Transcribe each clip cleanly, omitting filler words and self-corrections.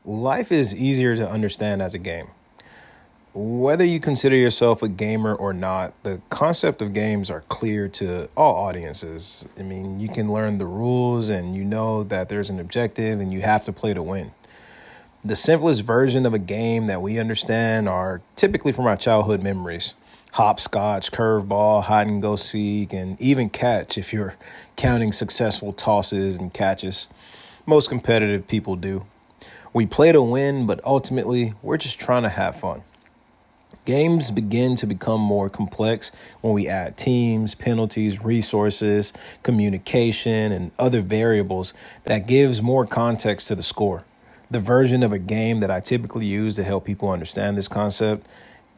Life is easier to understand as a game. Whether you consider yourself a gamer or not, the concept of games are clear to all audiences. I mean, you can learn the rules and you know that there's an objective and you have to play to win. The simplest version of a game that we understand are typically from our childhood memories. Hopscotch, curveball, hide and go seek, and even catch if you're counting successful tosses and catches. Most competitive people do. We play to win, but ultimately, we're just trying to have fun. Games begin to become more complex when we add teams, penalties, resources, communication, and other variables that gives more context to the score. The version of a game that I typically use to help people understand this concept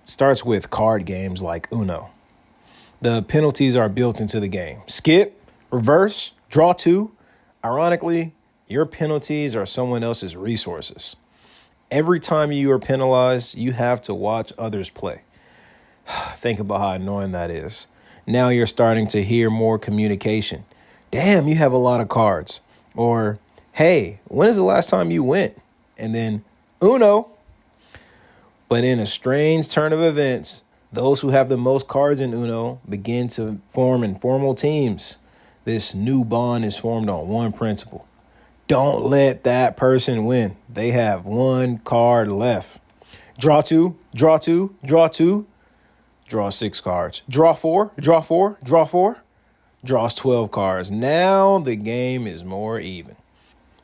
starts with card games like Uno. The penalties are built into the game. Skip, reverse, draw two. Ironically, your penalties are someone else's resources. Every time you are penalized, you have to watch others play. Think about how annoying that is. Now you're starting to hear more communication. Damn, you have a lot of cards. Or, hey, when is the last time you went? And then, Uno. But in a strange turn of events, those who have the most cards in Uno begin to form informal teams. This new bond is formed on one principle. Don't let that person win. They have one card left. Draw two, draw two, draw two, draw six cards. Draw four, draw four, draw four, draws 12 cards. Now the game is more even.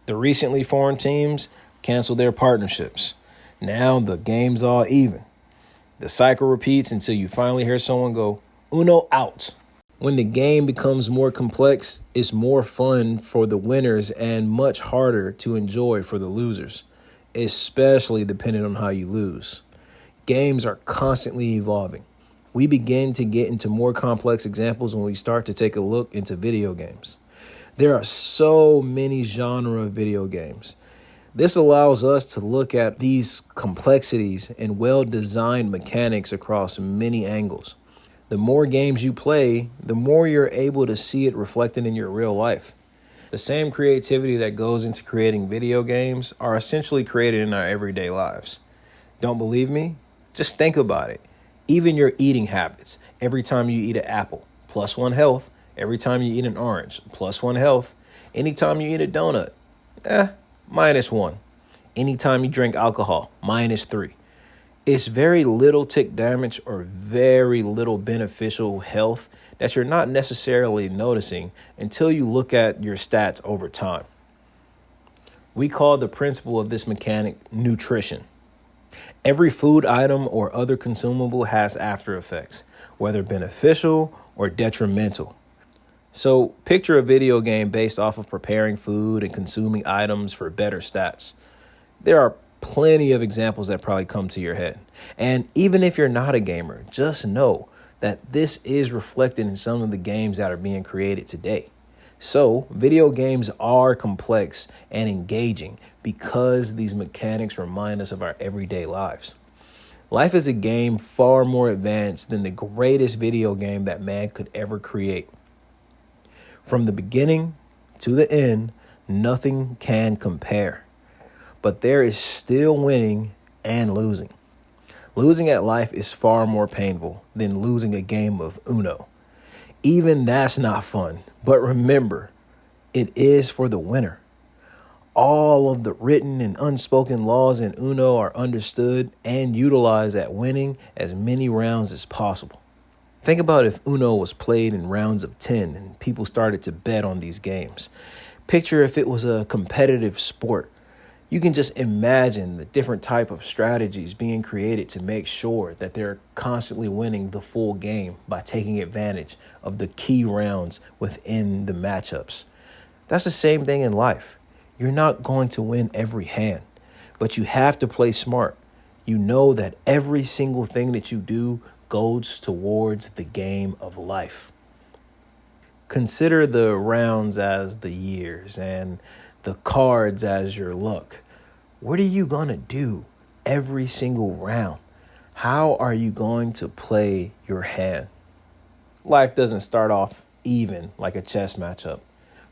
The recently formed teams cancel their partnerships. Now the game's all even. The cycle repeats until you finally hear someone go, Uno out. When the game becomes more complex, it's more fun for the winners and much harder to enjoy for the losers, especially depending on how you lose. Games are constantly evolving. We begin to get into more complex examples when we start to take a look into video games. There are so many genres of video games. This allows us to look at these complexities and well-designed mechanics across many angles. The more games you play, the more you're able to see it reflected in your real life. The same creativity that goes into creating video games are essentially created in our everyday lives. Don't believe me? Just think about it. Even your eating habits. Every time you eat an apple, plus one health. Every time you eat an orange, plus one health. Anytime you eat a donut, minus one. Anytime you drink alcohol, minus three. It's very little tick damage or very little beneficial health that you're not necessarily noticing until you look at your stats over time. We call the principle of this mechanic nutrition. Every food item or other consumable has after effects, whether beneficial or detrimental. So picture a video game based off of preparing food and consuming items for better stats. There are plenty of examples that probably come to your head. And even if you're not a gamer, just know that this is reflected in some of the games that are being created today. So video games are complex and engaging because these mechanics remind us of our everyday lives. Life is a game far more advanced than the greatest video game that man could ever create. From the beginning to the end, nothing can compare. But there is still winning and losing. Losing at life is far more painful than losing a game of Uno. Even that's not fun. But remember, it is for the winner. All of the written and unspoken laws in Uno are understood and utilized at winning as many rounds as possible. Think about if Uno was played in rounds of 10 and people started to bet on these games. Picture if it was a competitive sport. You can just imagine the different type of strategies being created to make sure that they're constantly winning the full game by taking advantage of the key rounds within the matchups. That's the same thing in life. You're not going to win every hand, but you have to play smart. You know that every single thing that you do goes towards the game of life. Consider the rounds as the years and the cards as your luck. What are you going to do every single round? How are you going to play your hand? Life doesn't start off even like a chess matchup.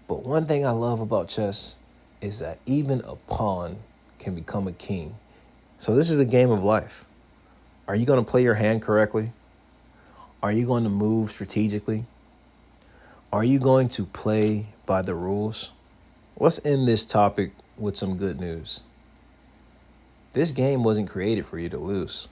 But one thing I love about chess is that even a pawn can become a king. So this is a game of life. Are you going to play your hand correctly? Are you going to move strategically? Are you going to play by the rules? Let's end this topic with some good news. This game wasn't created for you to lose.